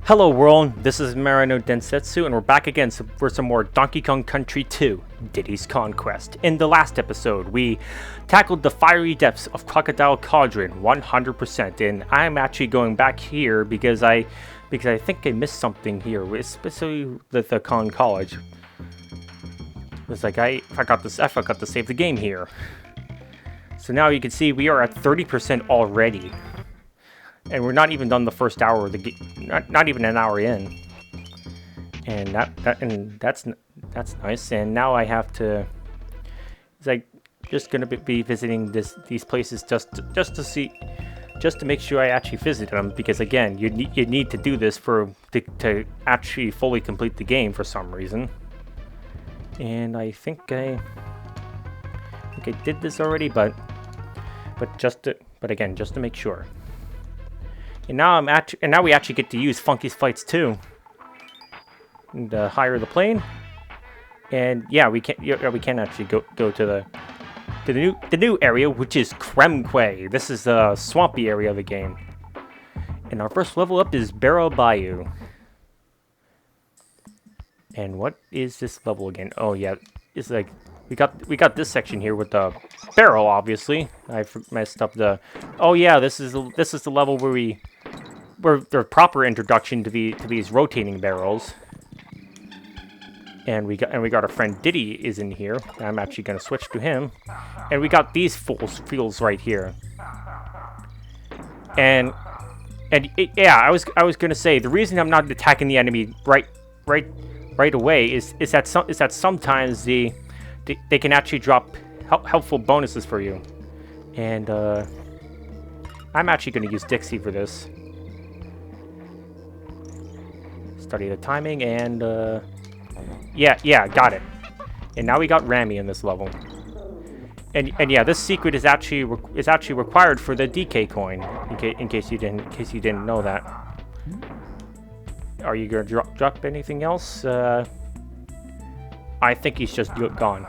Hello world, this is Mirai no Densetsu, and we're back again for some more Donkey Kong Country 2, Diddy's Conquest. In the last episode, we tackled the fiery depths of Crocodile Cauldron 100%, and I'm actually going back here because I think I missed something here, especially with the Kong College. It's like I forgot to save the game here. So now you can see we are at 30% already. And we're not even done the first hour of the game, not even an hour in. And that's nice. And now I have to, it's like just gonna be visiting these places just to make sure I actually visit them, because again, you need to do this to actually fully complete the game for some reason. And I think I did this already, but again, just to make sure. And now we actually get to use Funky's Fights too. And hire the plane. And yeah, we can actually go to the new area, which is Krem Quay. This is the swampy area of the game. And our first level up is Barrel Bayou. And what is this level again? Oh yeah, it's like we got this section here with the barrel. Obviously, I messed up the. Oh yeah, this is the level where the proper introduction to these rotating barrels. And we got our friend Diddy is in here. I'm actually gonna switch to him. And we got these fields right here. And yeah, I was gonna say the reason I'm not attacking the enemy right away is that sometimes they can actually drop helpful bonuses for you. And I'm actually gonna use Dixie for this. Study the timing, and yeah, got it. And now we got Rami in this level. And yeah, this secret is actually required for the DK coin. In case you didn't know that. Are you gonna drop anything else? I think he's just gone.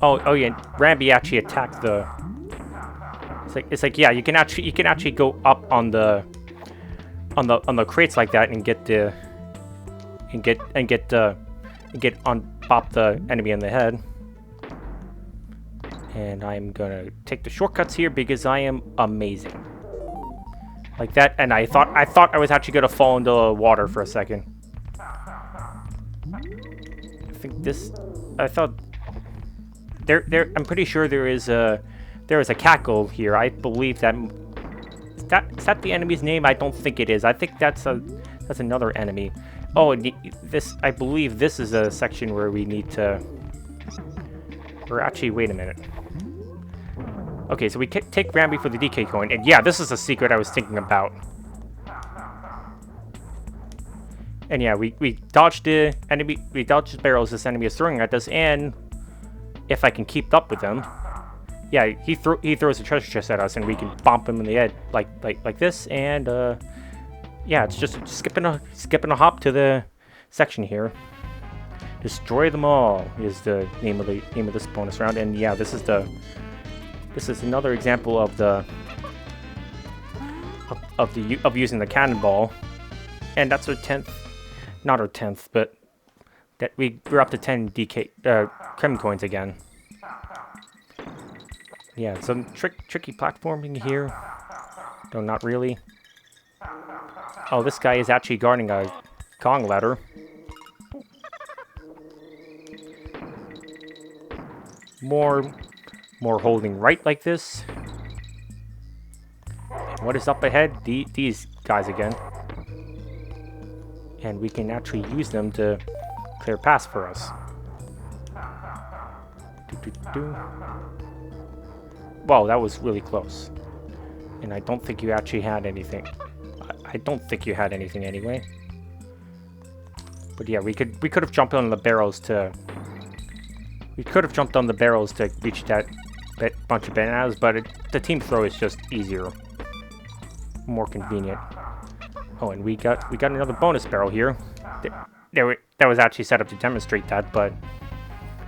Oh yeah, Rami actually attacked the. It's like yeah, you can actually go up on the crates like that and pop the enemy in the head. And I'm gonna take the shortcuts here because I am amazing. Like that, and I thought I was actually gonna fall into the water for a second. I thought I'm pretty sure there is a cackle here. I believe that. Is that the enemy's name? I don't think it is. I think that's another enemy. Oh, I believe this is a section where we need to. Or actually, wait a minute. Okay, so we take Rambi for the DK coin, and yeah, this is a secret I was thinking about. And yeah, we dodged the enemy. We dodged the barrels this enemy is throwing at us, and if I can keep up with them. Yeah, he throws a treasure chest at us, and we can bump him in the head like this, and yeah, it's just skipping a hop to the section here. Destroy them all is the name of this bonus round, and yeah, this is another example of using the cannonball, and that's our 10th, not our 10th, but that we're up to 10 DK Krem coins again. Yeah, some tricky platforming here. No, not really. Oh, this guy is actually guarding a Kong ladder. More holding right like this. And what is up ahead? These guys again. And we can actually use them to clear paths for us. Wow, that was really close. And I don't think you actually had anything. I don't think you had anything anyway. But yeah, we could have jumped on the barrels to. We could have jumped on the barrels to reach that bunch of bananas, but the team throw is just easier, more convenient. Oh, and we got another bonus barrel here. That was actually set up to demonstrate that, but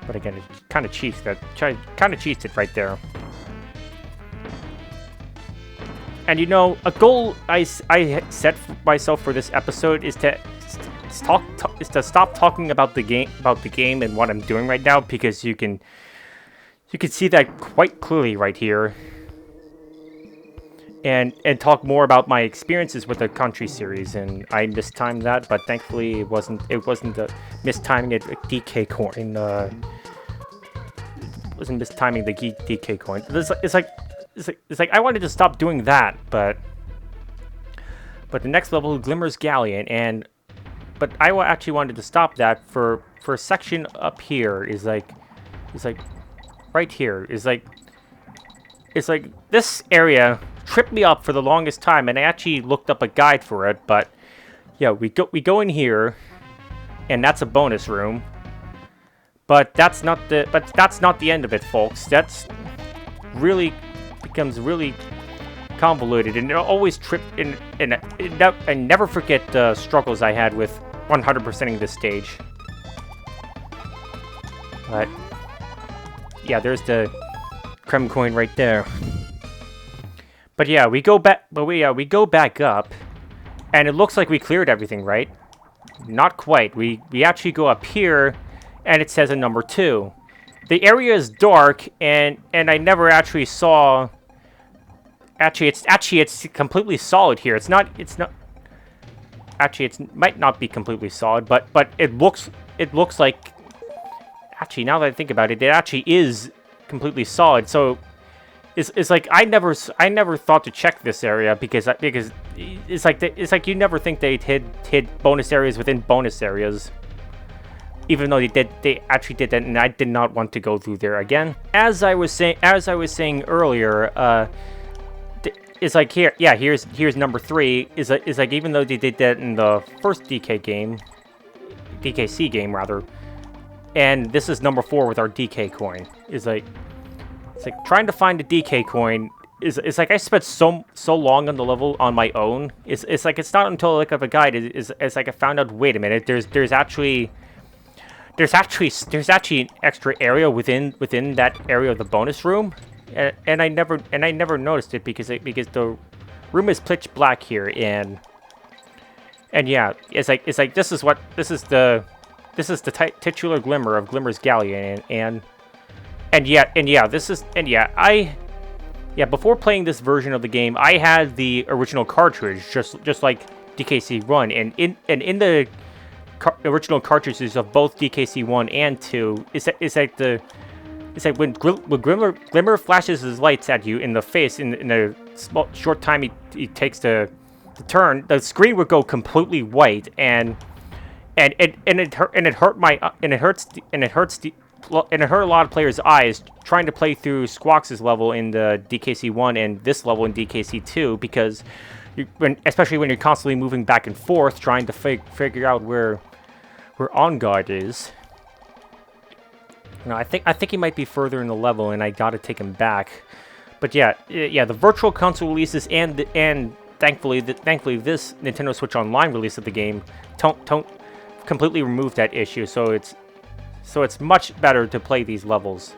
again, it kind of cheats it right there. And you know, a goal I set for myself for this episode is to stop talking about the game and what I'm doing right now, because you can see that quite clearly right here. And talk more about my experiences with the country series, and I mistimed that, but thankfully it wasn't the mistiming it. DK coin wasn't mistiming the DK coin. It's like I wanted to stop doing that, but the next level, Glimmer's Galleon, but I actually wanted to stop that for a section up here. Is like right here. It's like this area tripped me up for the longest time, and I actually looked up a guide for it. But yeah, we go in here, and that's a bonus room. But that's not the end of it, folks. That's really becomes really convoluted, and it always tripped. And never forget the struggles I had with 100%ing this stage. But yeah, there's the Krem coin right there. But yeah, we go back. But we go back up, and it looks like we cleared everything, right? Not quite. We actually go up here, and it says a number 2. The area is dark, and I never actually saw. Actually, it's completely solid here. It's not. Actually, it might not be completely solid, but it looks like. Actually, now that I think about it, it actually is completely solid. So it's like I never thought to check this area because it's like you never think they'd hid bonus areas within bonus areas, even though they actually did that, and I did not want to go through there again. As I was saying earlier, it's like here, yeah, here's number 3. Is like even though they did that in the first DKC game rather, and this is number 4 with our DK coin. It's like trying to find a DK coin is like I spent so long on the level on my own. It's like it's not until I look up a guide it's like I found out, wait a minute, there's actually an extra area within that area of the bonus room, and I never noticed it because the room is pitch black here, and yeah, it's like this is the titular glimmer of Glimmer's Galleon, before playing this version of the game, I had the original cartridge, just like DKC 1, and in the original cartridges of both DKC 1 and 2, it's like when Glimmer flashes his lights at you in the face in a short time he takes to turn, the screen would go completely white, and it hurt a lot of players' eyes trying to play through Squawks' level in the DKC 1 and this level in DKC 2, because especially when you're constantly moving back and forth trying to figure out where On Guard is. No, I think he might be further in the level, and I gotta take him back. But yeah, the Virtual Console releases and thankfully this Nintendo Switch Online release of the game don't completely remove that issue. So it's much better to play these levels.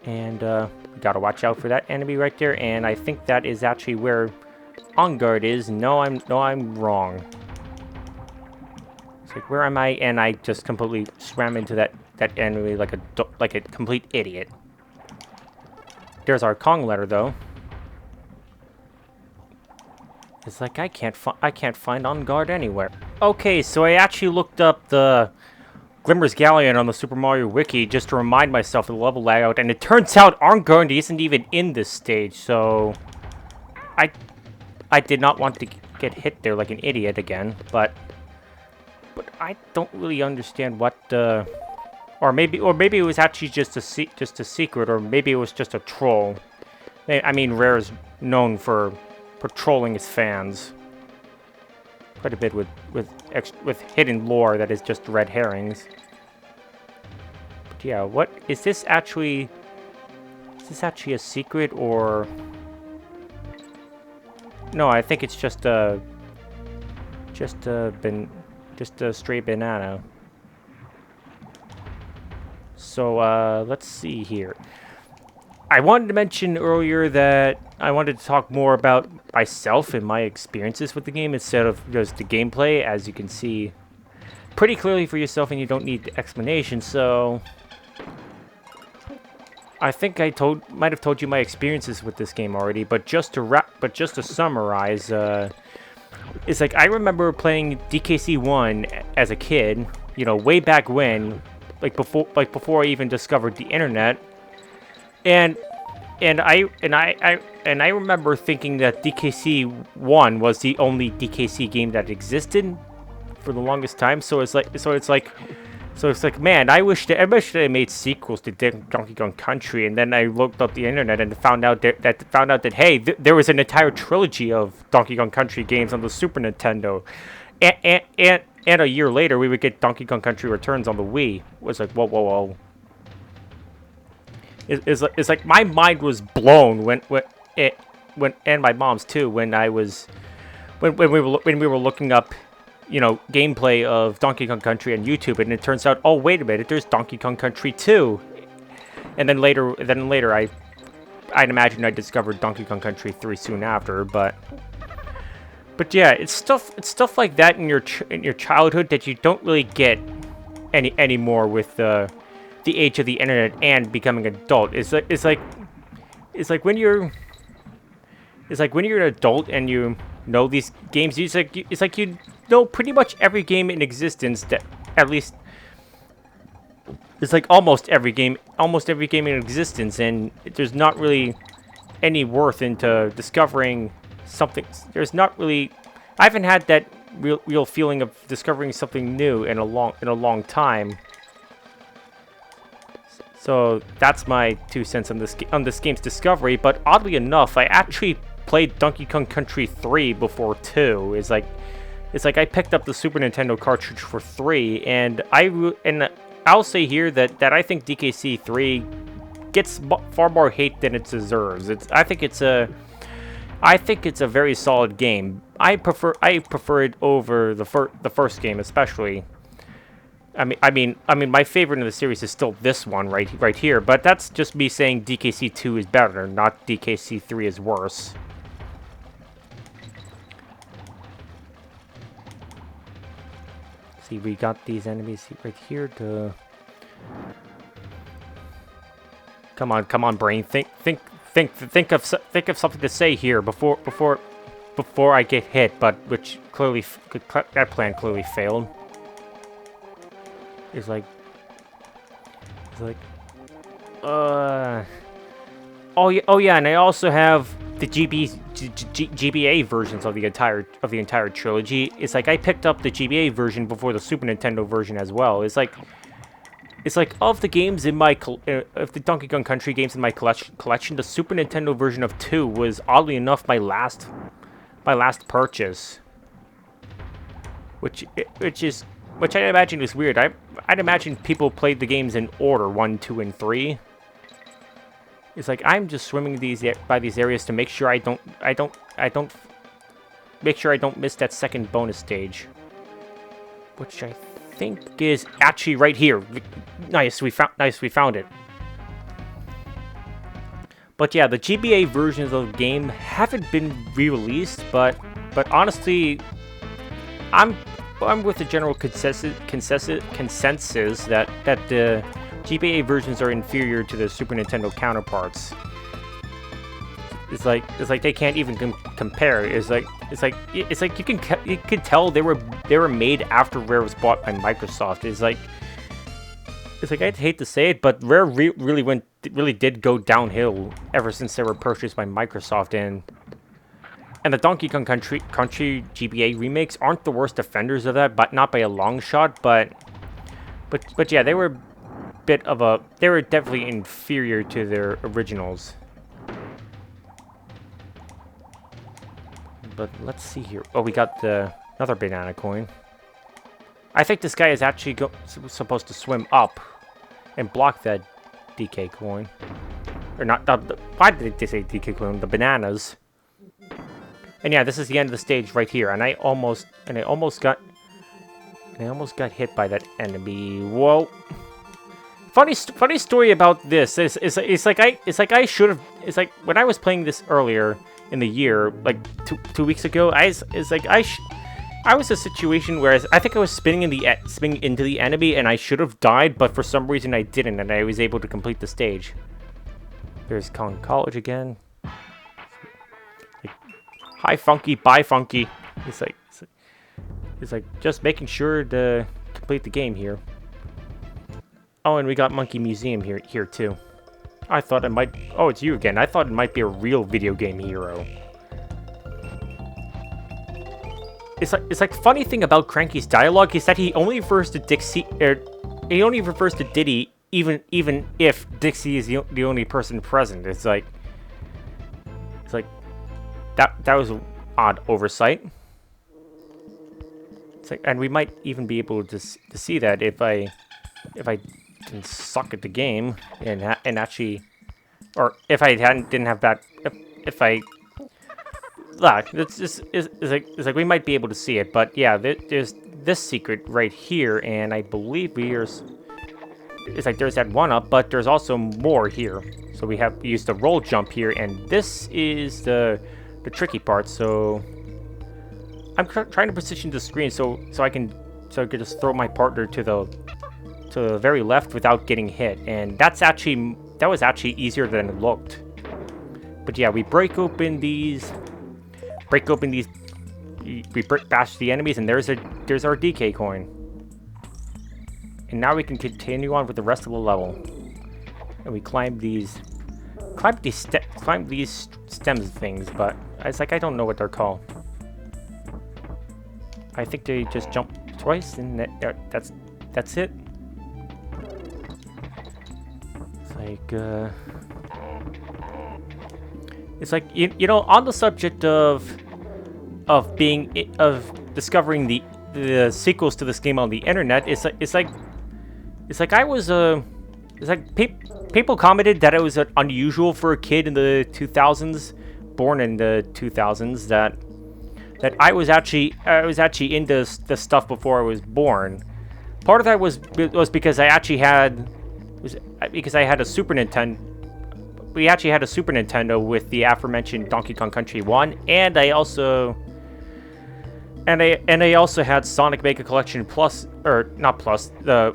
And we gotta watch out for that enemy right there. And I think that is actually where On Guard is. No, I'm wrong. It's like, where am I? And I just completely swam into that enemy like a complete idiot. There's our Kong letter though. It's like I can't find On Guard anywhere. Okay, so I actually looked up the Glimmer's Galleon on the Super Mario Wiki just to remind myself of the level layout, and it turns out On Guard isn't even in this stage, so I did not want to get hit there like an idiot again, but I don't really understand what or maybe it was actually just a secret, or maybe it was just a troll. I mean, Rare is known for trolling his fans quite a bit with hidden lore that is just red herrings. But yeah, what is this actually? Is this actually a secret, or no? I think it's just a stray banana. So let's see here. I wanted to mention earlier that I wanted to talk more about myself and my experiences with the game instead of just the gameplay, as you can see pretty clearly for yourself, and you don't need the explanation. So I think I might have told you my experiences with this game already, but just to summarize, it's like I remember playing DKC1 as a kid, you know, way back when, before I even discovered the internet. And I remember thinking that DKC 1 was the only DKC game that existed for the longest time. So it's like, man, I wish they made sequels to Donkey Kong Country. And then I looked up the internet and found out that hey, there was an entire trilogy of Donkey Kong Country games on the Super Nintendo. And a year later, we would get Donkey Kong Country Returns on the Wii. It was like, whoa. It's like my mind was blown when and my mom's too when we were looking up, you know, gameplay of Donkey Kong Country on YouTube, and it turns out, oh wait a minute, there's Donkey Kong Country 2, and then later I'd imagine I discovered Donkey Kong Country 3 soon after, but yeah, it's stuff like that in your childhood that you don't really get anymore with the age of the internet and becoming an adult. It's like when you're an adult and you know these games. It's like you know pretty much every game in existence, that at least it's like almost every game in existence, and there's not really any worth into discovering something. There's not really. I haven't had that real feeling of discovering something new in a long time. So that's my 2 cents on this game's discovery. But oddly enough, I actually played Donkey Kong Country 3 before 2. It's like I picked up the Super Nintendo cartridge for 3, and I'll say here that I think DKC 3 gets far more hate than it deserves. I think it's a very solid game. I prefer it over the first game, especially. I mean, my favorite in the series is still this one right here, but that's just me saying DKC 2 is better, not DKC 3 is worse. See, we got these enemies right here to. Come on, brain. Think of something to say here before I get hit, but which clearly that plan clearly failed. It's like, oh yeah, and I also have the GBA versions of the entire trilogy. It's like I picked up the GBA version before the Super Nintendo version as well. It's like of the games in my of the Donkey Kong Country games in my collection, the Super Nintendo version of 2 was oddly enough my last purchase, which I imagine is weird. I'd imagine people played the games in order 1, 2, and 3. It's like I'm just swimming by these areas to make sure I don't miss that second bonus stage, which I think is actually right here. Nice, we found it. But yeah, the GBA versions of the game haven't been re-released, but honestly, I'm with the general consensus that the GBA versions are inferior to the Super Nintendo counterparts. It's like they can't even compare. It's like you can tell they were made after Rare was bought by Microsoft. It's like I'd hate to say it, but Rare really did go downhill ever since they were purchased by Microsoft, and the Donkey Kong Country GBA remakes aren't the worst offenders of that, but not by a long shot. But yeah, they were definitely inferior to their originals. But let's see here. Oh, we got another banana coin. I think this guy is actually supposed to swim up and block that DK coin. Or not. Why did they say DK coin? The bananas. And yeah, this is the end of the stage right here. And I almost got hit by that enemy. Whoa. funny story about this is it's like I should have. It's like when I was playing this earlier in the year, like two weeks ago. I was in a situation where I think I was spinning into the enemy, and I should have died, but for some reason I didn't, and I was able to complete the stage. There's Kong College again. Like, hi Funky, bye Funky. It's like just making sure to complete the game here. Oh, and we got Monkey Museum here too. I thought it might. Oh, it's you again. I thought it might be a real video game hero. It's like the funny thing about Cranky's dialogue is that he only refers to he only refers to Diddy even if Dixie is the only person present. It's like that was an odd oversight. It's like, and we might even be able to see that if I can suck at the game and actually, or if I didn't have that, if I. Look, it's like we might be able to see it, but yeah, there's this secret right here, and I believe it's like there's that one up, but there's also more here. So we used the roll jump here, and this is the tricky part. So I'm trying to position the screen so I can just throw my partner to the very left without getting hit, and that was actually easier than it looked. But yeah, we break open these. We bash the enemies, and there's our DK coin. And now we can continue on with the rest of the level. And we climb these stems things, but it's like I don't know what they're called. I think they just jump twice, and that's it. It's like you know, on the subject of discovering the sequels to this game on the internet, it's like people commented that it was unusual for a kid in the 2000s, born in the 2000s, that I was actually into the stuff before I was born. Part of that was because I had a Super Nintendo. We actually had a Super Nintendo with the aforementioned Donkey Kong Country 1, and I also had Sonic Mega Collection Plus, or not Plus, the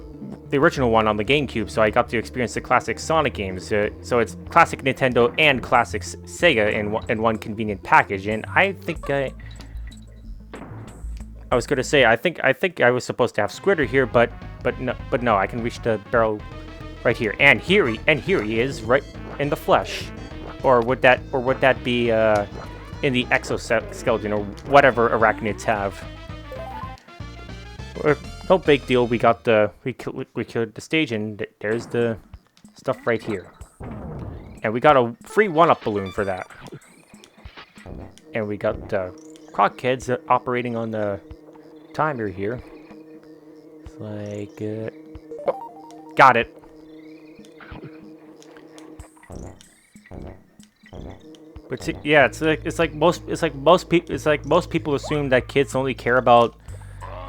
original one on the GameCube, so I got to experience the classic Sonic games. So it's classic Nintendo and classic Sega in one convenient package. And I think I was gonna say I think I was supposed to have Squitter here, but no, I can reach the barrel right here, and here he is right in the flesh, or would that be in the exoskeleton, or whatever arachnids have. No big deal. We got we killed the stage, and there's the stuff right here, and we got a free 1-up balloon for that, and we got the Croc kids operating on the timer here. It's like oh, got it. But yeah, it's like most people assume that kids only care about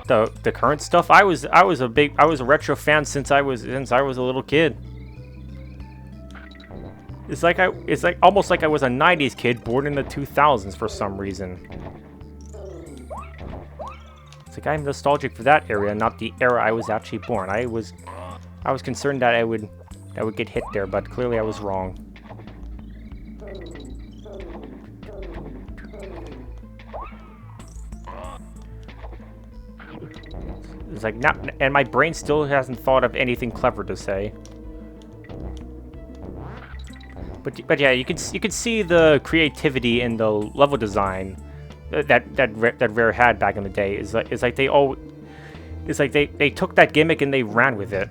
the current stuff. I was a retro fan since I was a little kid. It's like almost like I was a 90s kid born in the 2000s for some reason. It's like I'm nostalgic for that area, not the era I was actually born. I was concerned that I would get hit there, but clearly I was wrong. It's like not, and my brain still hasn't thought of anything clever to say. But yeah, you can see the creativity in the level design that Rare had back in the day. It's like they took that gimmick and they ran with it.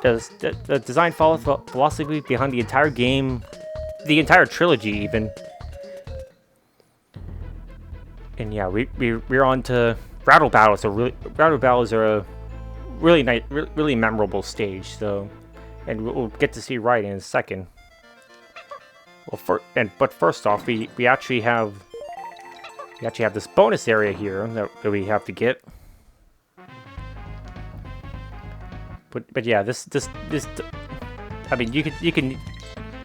The design philosophy behind the entire game, the entire trilogy even. And yeah, we're on to Rattle Battles. Rattle Battles are a really nice, really memorable stage. So, and we'll get to see Right in a second. Well, but first off, we actually have this bonus area here that we have to get. But yeah, this. I mean, you can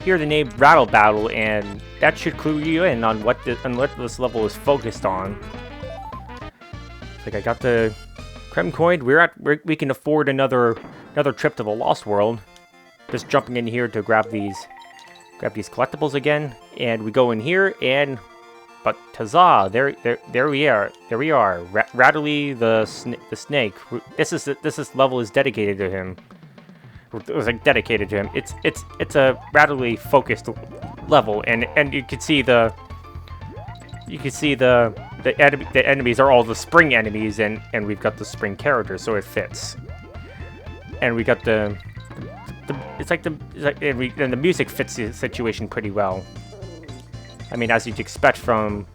hear the name Rattle Battle, and that should clue you in on what this level is focused on. It's like I got the Krem Quay. We can afford another trip to the Lost World. Just jumping in here to grab these collectibles again, and we go in here and. But huzzah! There we are. There we are. Rattly the snake. This level is dedicated to him. It was like dedicated to him. It's a Rattly focused level, and you can see the enemies are all the spring enemies, and we've got the spring characters, so it fits. And we got and the music fits the situation pretty well. I mean, as you'd expect from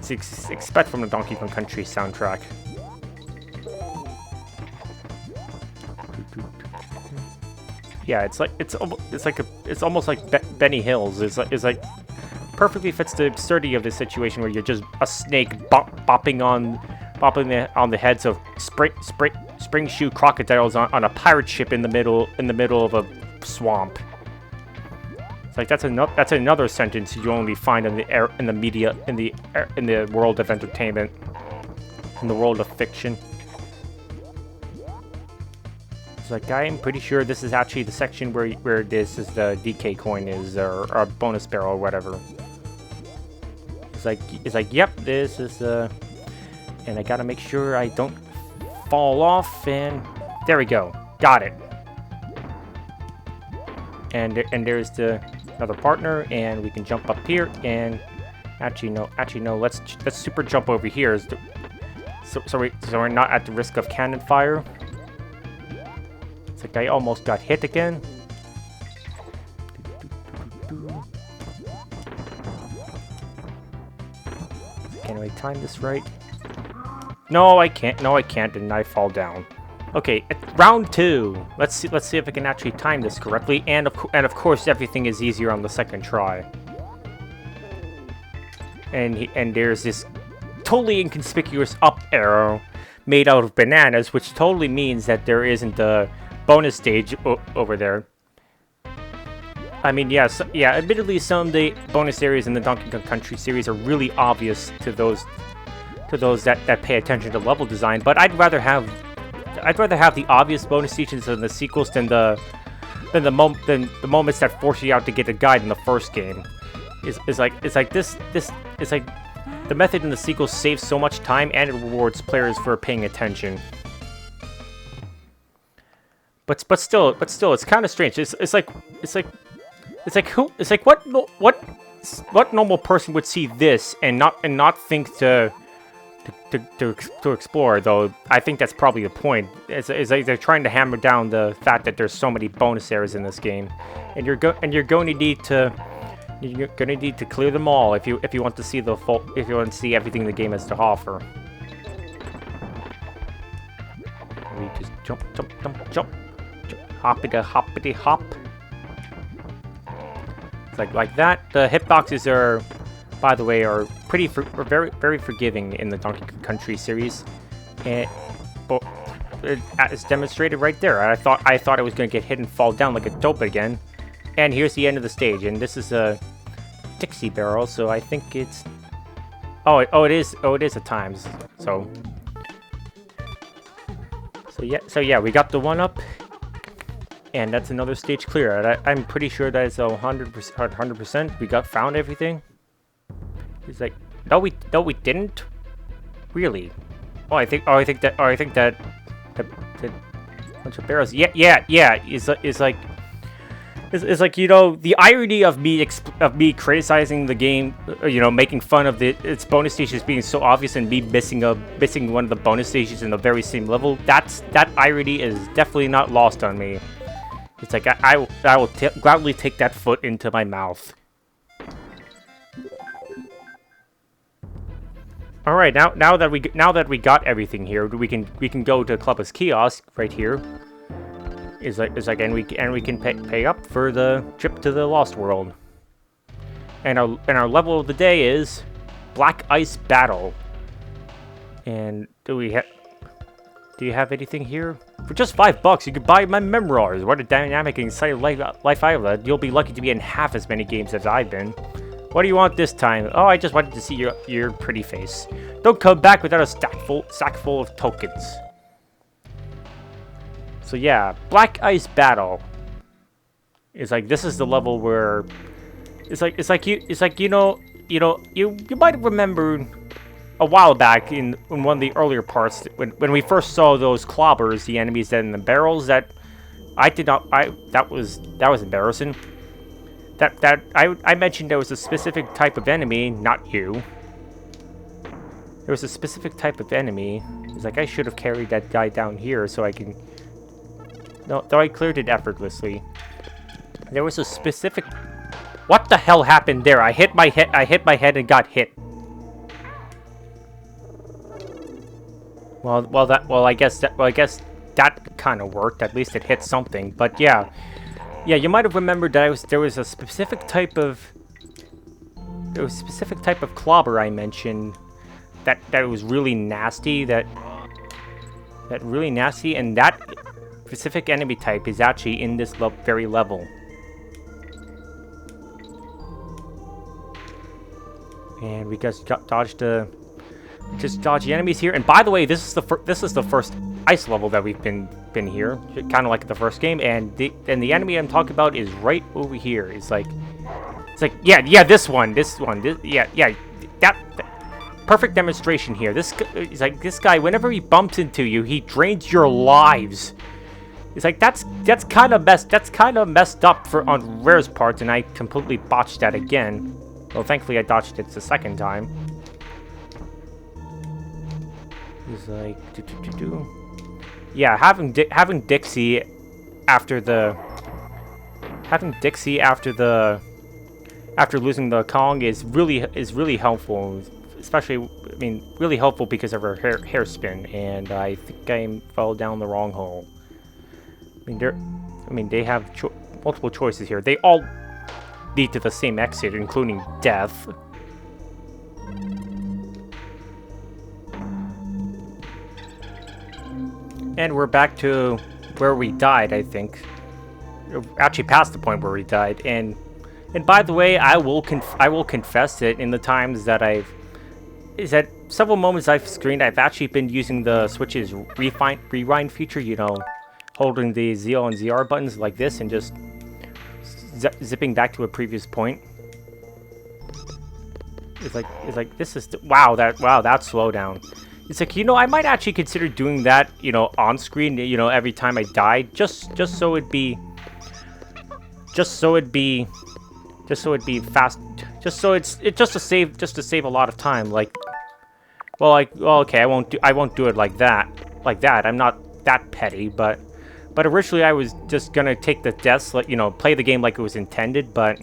the Donkey Kong Country soundtrack. Yeah, it's almost like Benny Hills. It's like perfectly fits the absurdity of this situation where you're just a snake bopping on the heads of spring shoe crocodiles on a pirate ship in the middle of a swamp. Like that's another sentence you only find in the media in the world of entertainment, in the world of fiction. It's like I'm pretty sure this is actually the section where this is the DK coin is or bonus barrel or whatever. It's like yep, this is and I gotta make sure I don't fall off, and there we go, got it. And there's another partner, and we can jump up here, and actually no, let's super jump over here, so we're not at the risk of cannon fire. It's like I almost got hit again. Can I time this right? No, I can't. No, I can't, and I fall down. Okay, round 2. Let's see if I can actually time this correctly, and of course everything is easier on the second try. And there's this totally inconspicuous up arrow made out of bananas, which totally means that there isn't a bonus stage over there. I mean, yes, yeah. Admittedly, some of the bonus areas in the Donkey Kong Country series are really obvious to those that pay attention to level design, but I'd rather have the obvious bonus stations in the sequels than the moments that force you out to get a guide in the first game. It's like the method in the sequels saves so much time, and it rewards players for paying attention. But still, it's kind of strange. It's like what normal person would see this and not think to explore, though. I think that's probably the point. It's like they're trying to hammer down the fact that there's so many bonus areas in this game, and you're going to need to clear them all if you want to see everything the game has to offer. We just jump, hoppity hop. It's like that. The hitboxes are, by the way, are very forgiving in the Donkey Kong Country series, and it's demonstrated right there. I thought I was going to get hit and fall down like a dope again, and here's the end of the stage. And this is a Dixie barrel, so I think it's it is at times. So yeah, we got the 1-up, and that's another stage clear. I'm pretty sure that it's 100%. We found everything. He's like, no, we didn't. Really? I think that bunch of barrels. Yeah. It's like, you know, the irony of me criticizing the game, you know, making fun of its bonus stages being so obvious and me missing one of the bonus stages in the very same level. That irony is definitely not lost on me. It's like I will gladly take that foot into my mouth. All right, now that we got everything here, we can go to Clubba's kiosk right here. And we can pay up for the trip to the Lost World. And our level of the day is Black Ice Battle. And do we have? Do you have anything here? For just $5, you could buy my memoirs. What a dynamic and exciting life I led. You'll be lucky to be in half as many games as I've been. What do you want this time? Oh, I just wanted to see your pretty face. Don't come back without a sack full of tokens. So yeah, Black Ice Battle. It's like this is the level where you might have remembered a while back in one of the earlier parts when we first saw those clobbers, the enemies that in the barrels that that was embarrassing. I mentioned there was a specific type of enemy, not you. There was a specific type of enemy. It's like I should have carried that guy down here so I can. No, though I cleared it effortlessly. There was a specific. What the hell happened there? I hit my head and got hit. I guess that kind of worked. At least it hit something. But yeah, you might have remembered that there was a specific type of clobber I mentioned that was really nasty. That really nasty, and that specific enemy type is actually in this very level. And we just dodged the enemies here. And by the way, this is the first ice level that we've been here, kind of like the first game. And the enemy I'm talking about is right over here. It's like yeah, this one, yeah, that perfect demonstration here. This guy, whenever he bumps into you, he drains your lives. It's like that's kind of messed up on Rare's part, and I completely botched that again. Well, thankfully I dodged it the second time. He's like, yeah, having Dixie after losing the Kong is really helpful, especially really helpful because of her hairspin, and I think I fell down the wrong hole. They have multiple choices here. They all lead to the same exit, including death. And we're back to where we died, I think. Actually, past the point where we died. And by the way, I will confess that in the times that several moments I've screened, I've actually been using the Switch's rewind feature. You know, holding the ZL and ZR buttons like this and just zipping back to a previous point. It's like this is wow that slowdown. It's like, I might actually consider doing that, on screen, every time I died, just so it'd be fast, just to save a lot of time. Okay, I won't do it like that. I'm not that petty, but originally I was just gonna take the deaths, play the game like it was intended, but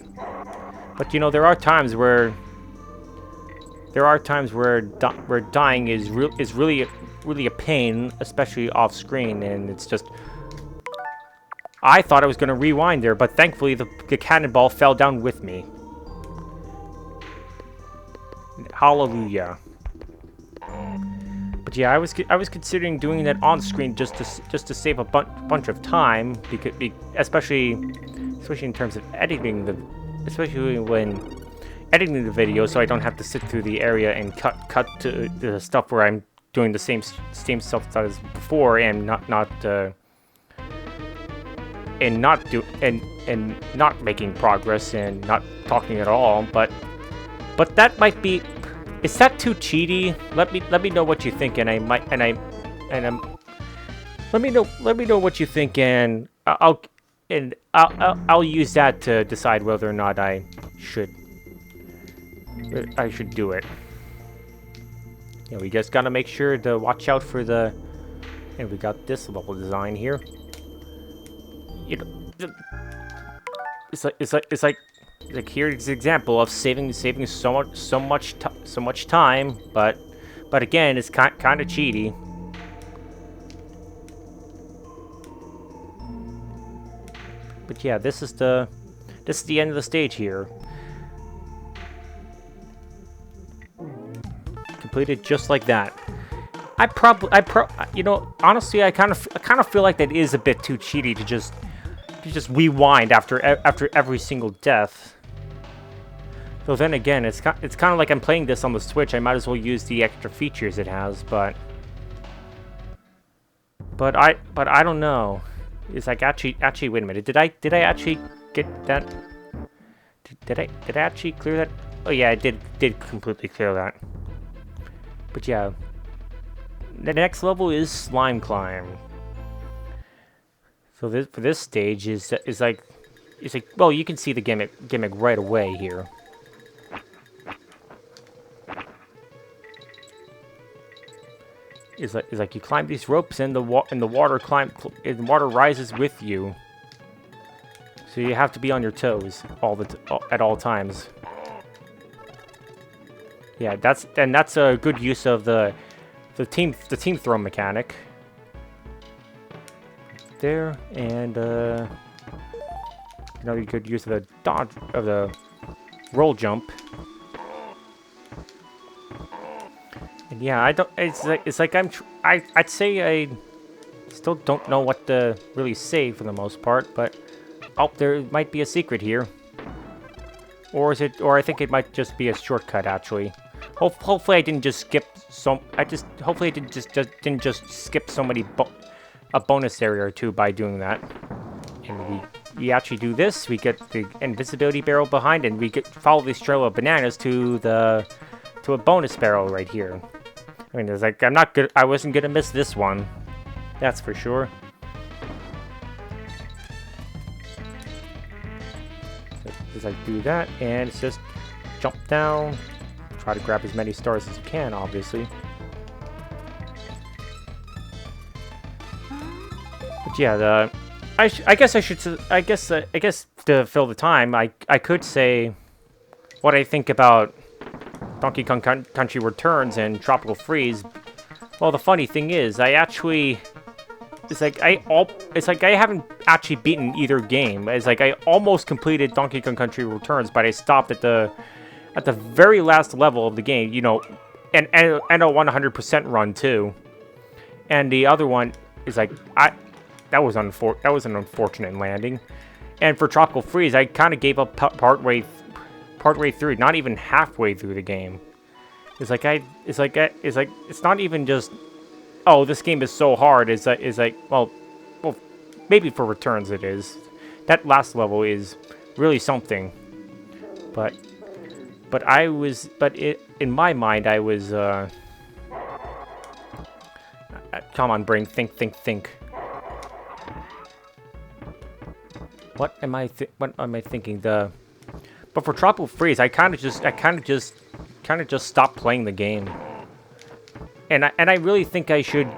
there are times where dying is really a pain, especially off screen, and it's just. I thought I was gonna rewind there, but thankfully the cannonball fell down with me. Hallelujah. But yeah, I was considering doing that on screen just to save a bunch of time, because especially in terms of editing especially when editing the video, so I don't have to sit through the area and cut to the stuff where I'm doing the same stuff as before, and not making progress and not talking at all. But that might be. Is that too cheaty? Let me know what you think, and let me know what you think, and I'll use that to decide whether or not I should do it. We just gotta make sure to watch out for the. And we got this level design here. It's like here's an example of saving so much time, but again, it's kind of cheaty. But yeah, this is the end of the stage here. Completed just like that. you know, honestly, I kind of feel like that is a bit too cheaty to just rewind after every single death. Though then again, it's kind of like I'm playing this on the Switch. I might as well use the extra features it has, but I don't know. It's like actually wait a minute. Did I actually get that? Did I actually clear that? Oh yeah, I did completely clear that. But yeah, the next level is Slime Climb. So for this stage is like well, you can see the gimmick right away here. Is like you climb these ropes and the water rises with you. So you have to be on your toes at all times. Yeah, that's a good use of the team throw mechanic. There, and another good use of the dodge of the roll jump. And yeah, it's like I'd say I still don't know what to really say for the most part, but oh, there might be a secret here. Or I think it might just be a shortcut actually. Hopefully I didn't just skip hopefully I didn't just skip a bonus area or two by doing that. And we actually do this, we get the invisibility barrel behind, and we follow this trail of bananas to a bonus barrel right here. I mean, it's like I wasn't gonna miss this one. That's for sure. So just like do that, and it's just jump down, try to grab as many stars as you can, obviously. But yeah, I guess to fill the time, I could say what I think about Donkey Kong Country Returns and Tropical Freeze. Well, the funny thing is, it's like I haven't actually beaten either game. It's like I almost completed Donkey Kong Country Returns, but I stopped at the very last level of the game, you know, and a 100% run too. And the other one is like that was an unfortunate landing. And for Tropical Freeze, I kind of gave up partway through, not even halfway through the game. It's not even just, oh, this game is so hard. It's like well, maybe for Returns it is. That last level is really something. But in my mind I was come on, brain, think. What am I thinking? But for Tropical Freeze, I kind of just stopped playing the game. And I really think I should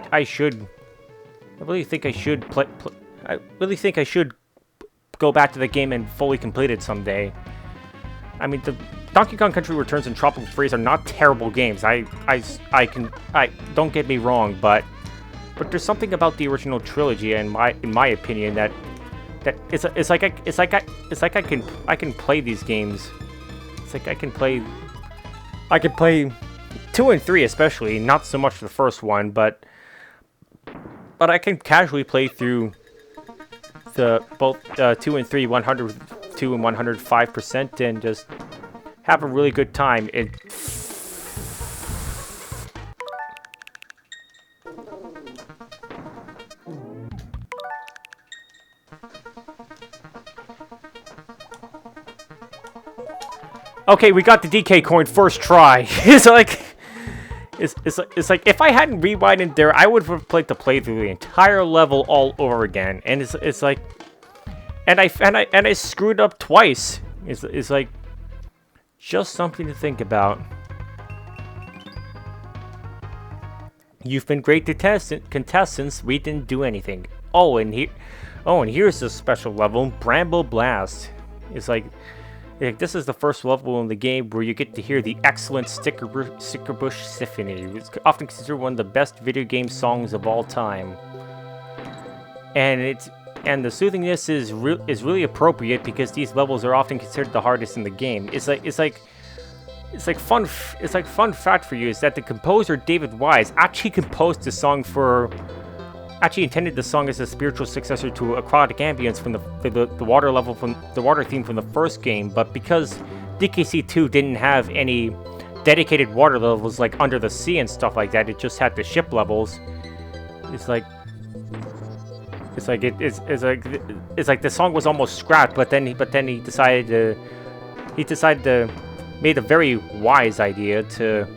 go back to the game and fully complete it someday. I mean, the Donkey Kong Country Returns and Tropical Freeze are not terrible games. I don't get me wrong, but there's something about the original trilogy, in my opinion, that it's like I can play these games. It's like I can play 2 and 3 especially, not so much the first one, but I can casually play through both 2 and 3 102 and 105% and just have a really good time. Okay, we got the DK coin first try. It's like if I hadn't rewinded there, I would have played the playthrough the entire level all over again. And it's like, and I screwed up twice. It's like just something to think about. You've been great contestants. We didn't do anything. Oh, and here's a special level, Bramble Blast. It's like this is the first level in the game where you get to hear the excellent Stickerbush Symphony. It's often considered one of the best video game songs of all time. And the soothingness is really appropriate because these levels are often considered the hardest in the game. It's like It's like fun fact for you is that the composer David Wise actually composed the song actually intended the song as a spiritual successor to Aquatic Ambience from the water level from the water theme from the first game, but because DKC2 didn't have any dedicated water levels like under the sea and stuff like that, it just had the ship levels. It's like the song was almost scrapped, but then he decided to made a very wise idea to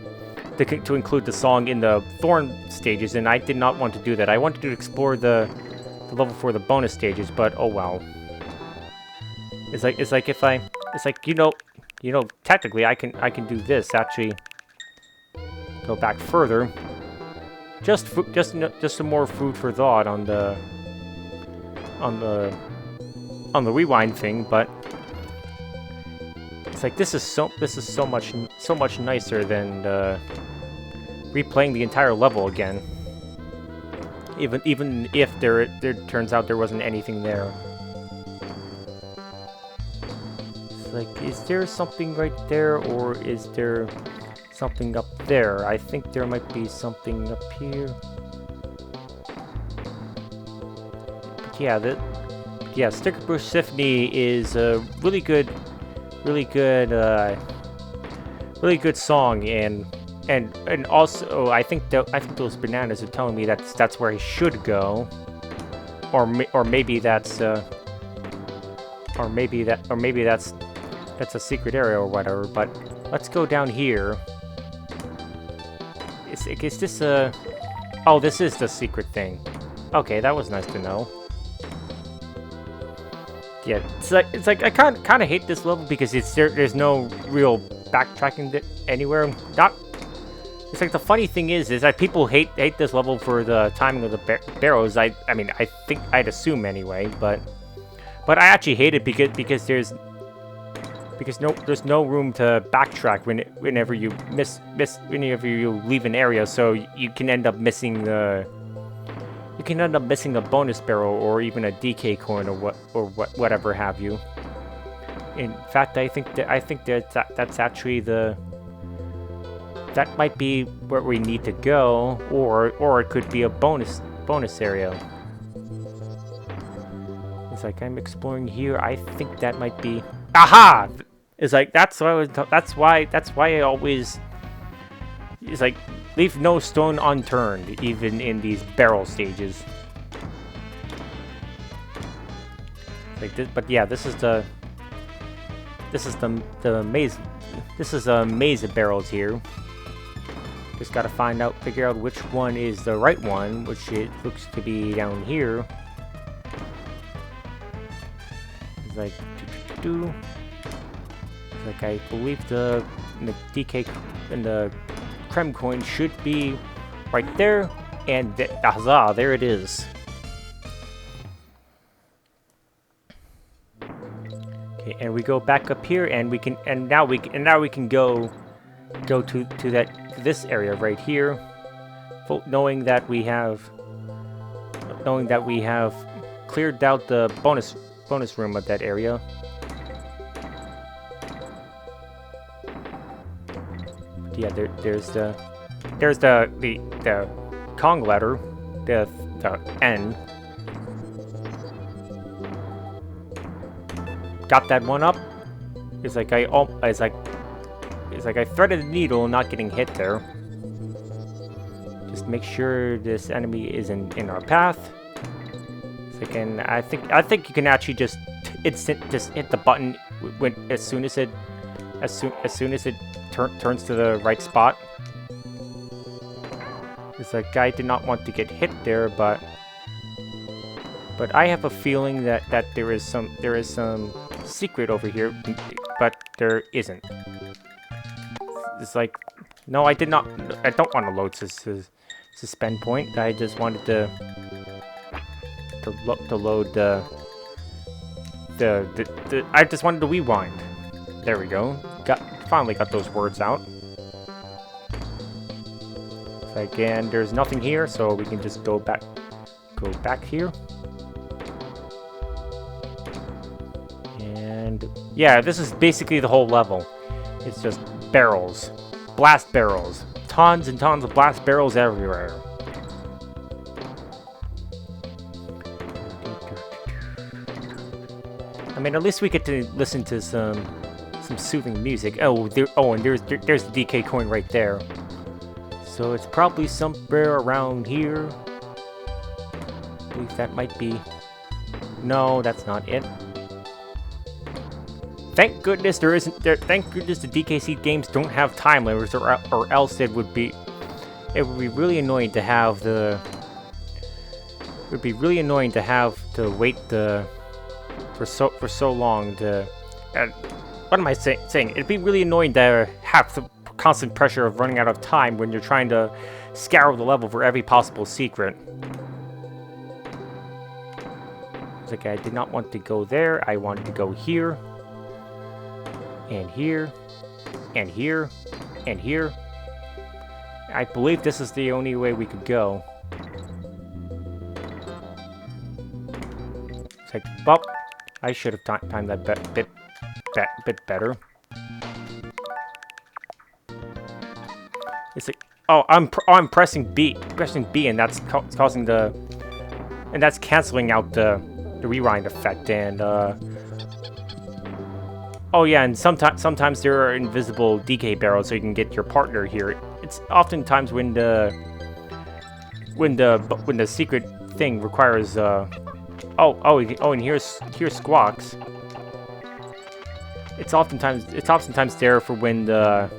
include the song in the Thorn stages, and I did not want to do that. I wanted to explore the level for the bonus stages, but oh well. Technically I can do this actually. Go back further. Just some more food for thought on the rewind thing, but it's like this is so much nicer than replaying the entire level again. Even if there turns out there wasn't anything there. It's like, is there something right there, or is there something up there? I think there might be something up here. But yeah, Sticker Bush Symphony is a really good song, and also I think those bananas are telling me that's where I should go, or maybe that's a secret area or whatever. But let's go down here. Is this a? Oh, this is the secret thing. Okay, that was nice to know. Yeah, it's like I kind of hate this level because there's no real backtracking anywhere. It's like the funny thing is that people hate this level for the timing of the barrels. I mean, I think I'd assume anyway, but I actually hate it because there's no room to backtrack whenever you whenever you leave an area, so you can end up missing a bonus barrel or even a DK coin or whatever have you. In fact, I think that's actually that might be where we need to go, or it could be a bonus area. It's like I'm exploring here. I think that might be. Aha! It's like that's why I always. It's like leave no stone unturned, even in these barrel stages. Like this, but yeah, this is the maze. This is a maze of barrels here. Just gotta figure out which one is the right one, which it looks to be down here. It's like It's like I believe the DK and the Krem coin should be right there, and huzzah, there it is. Okay, and we go back up here, and now we can go to this area right here, knowing that we have cleared out the bonus room of that area. Yeah, there's the Kong letter, the N. Got that one up. It's like I threaded the needle, not getting hit there. Just make sure this enemy is in our path. It's like, and I think you can actually just hit the button as soon as it turns to the right spot. It's like I did not want to get hit there, but I have a feeling that there is some secret over here, but there isn't. It's like, no, I don't want to load suspend point. I just wanted to load I just wanted to rewind. There we go. Finally got those words out. So again, there's nothing here, so we can just go back here. And yeah, this is basically the whole level. It's just barrels. Blast barrels. Tons and tons of blast barrels everywhere. I mean, at least we get to listen to some soothing music. Oh, and there's the DK coin right there. So it's probably somewhere around here. I believe that might be. No, that's not it. Thank goodness there isn't. Thank goodness the DKC games don't have time limits, or else it would be really annoying to have the. It would be really annoying to have to wait for so long to. What am I saying? It'd be really annoying to have the constant pressure of running out of time when you're trying to scour the level for every possible secret. It's like I did not want to go there. I wanted to go here. And here. And here. And here. I believe this is the only way we could go. It's like, well, I should have timed that bit better. It's like, oh, I'm pressing B, and that's causing the, and that's canceling out the rewind effect, and oh yeah, and sometimes there are invisible DK barrels, so you can get your partner here. It's oftentimes when the secret thing requires and here's Squawks. It's oftentimes there for when the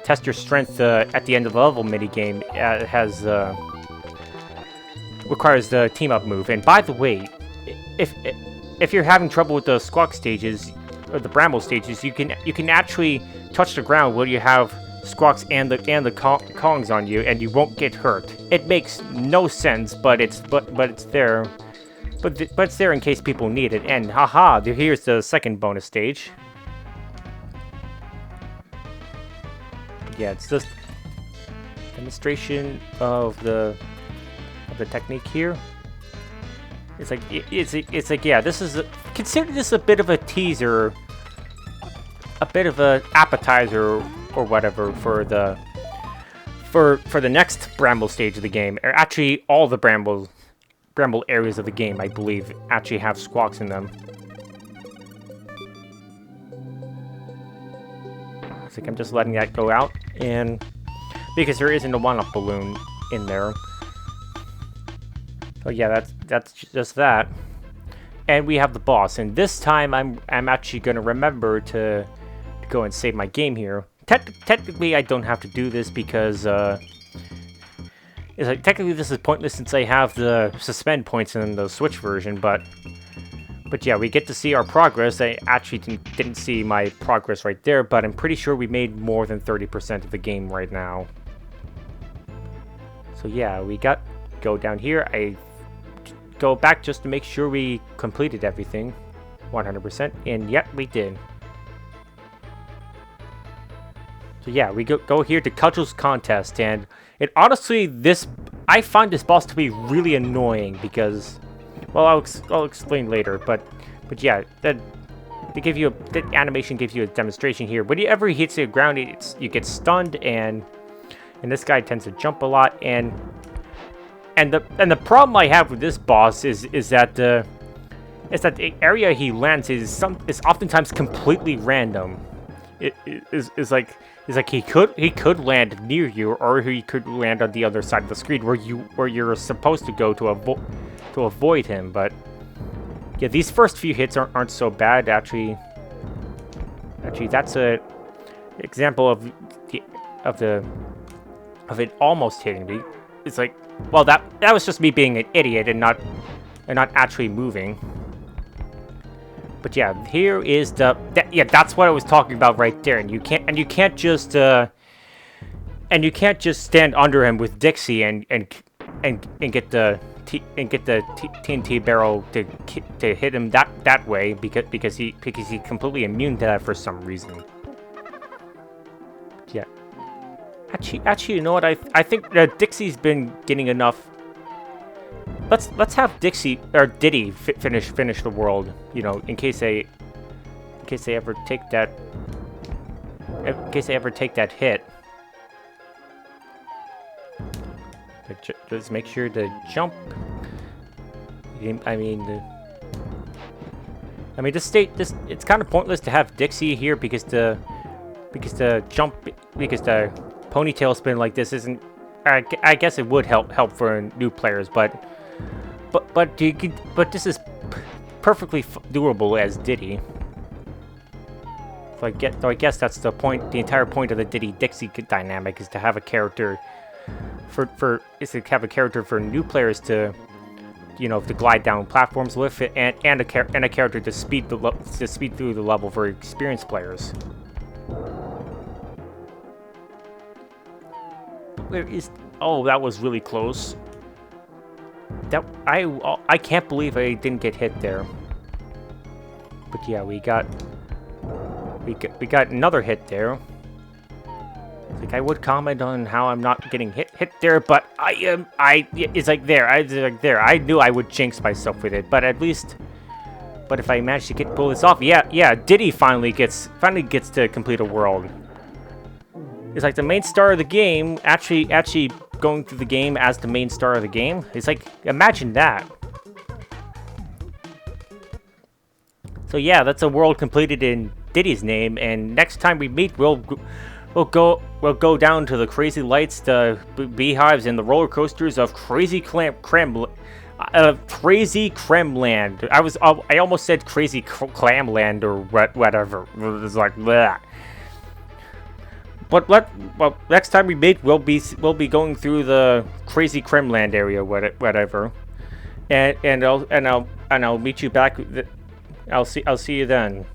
test your strength at the end of the level minigame requires the team up move. And by the way, if you're having trouble with the Squawk stages or the Bramble stages, you can actually touch the ground where you have Squawks and the Kongs on you, and you won't get hurt. It makes no sense, but it's there. But it's there in case people need it. And haha, here's the second bonus stage. Yeah, it's just demonstration of the technique here. It's like yeah, this is consider this a bit of a teaser, a bit of a appetizer or whatever for the next Bramble stage of the game. Or actually, all the Bramble areas of the game, I believe, actually have Squawks in them. It's like I'm just letting that go out, and because there isn't a one-up balloon in there. So yeah, that's just that. And we have the boss, and this time I'm actually gonna remember to go and save my game here. Technically, I don't have to do this because it's like technically this is pointless since I have the suspend points in the Switch version, but yeah, we get to see our progress. I actually didn't see my progress right there, but I'm pretty sure we made more than 30% of the game right now. So yeah, we go down here. I go back just to make sure we completed everything 100%, and yet we did. So yeah, we go here to Cudgel's Contest, and it honestly, I find this boss to be really annoying because, well, I'll explain later, but yeah, the animation gives you a demonstration here. Whenever he hits the ground, you get stunned, and this guy tends to jump a lot, and the problem I have with this boss is that the area he lands is oftentimes completely random. It's like he could land near you, or he could land on the other side of the screen where you're supposed to go to avoid him. But yeah, these first few hits aren't so bad. Actually, that's a example of it almost hitting me. It's like, well, that was just me being an idiot and not actually moving. But yeah, here is that's what I was talking about right there. And you can't just stand under him with Dixie and get the TNT barrel to hit him that way because he's completely immune to that for some reason. Yeah. Actually, you know what? I think Dixie's been getting enough. Let's have Dixie or Diddy finish the world. You know, in case case they ever take that. In case they ever take that hit. Just make sure to jump. I mean, this it's kind of pointless to have Dixie here because the ponytail spin like this isn't. I guess it would help for new players, but this is perfectly doable as Diddy. So I guess that's the point. The entire point of the Diddy Dixie dynamic is to have a character for new players to, to glide down platforms with it, and a character to speed through the level for experienced players. Where is? Oh, that was really close. I can't believe I didn't get hit there. But yeah, we got another hit there. Like, I would comment on how I'm not getting hit there, but it's like there. I knew I would jinx myself with it, but at least. But if I manage to pull this off, yeah, Diddy finally gets to complete a world. It's like the main star of the game actually going through the game as the main star of the game. It's like, imagine that. So yeah, that's a world completed in Diddy's name, and next time we meet, we'll go down to the crazy lights, the beehives, and the roller coasters of Crazy Kremland. I almost said Crazy Clamland or whatever. It was like that. But next time we meet, we'll be going through the Crazy Kremland area, whatever, and I'll meet you back. I'll see you then.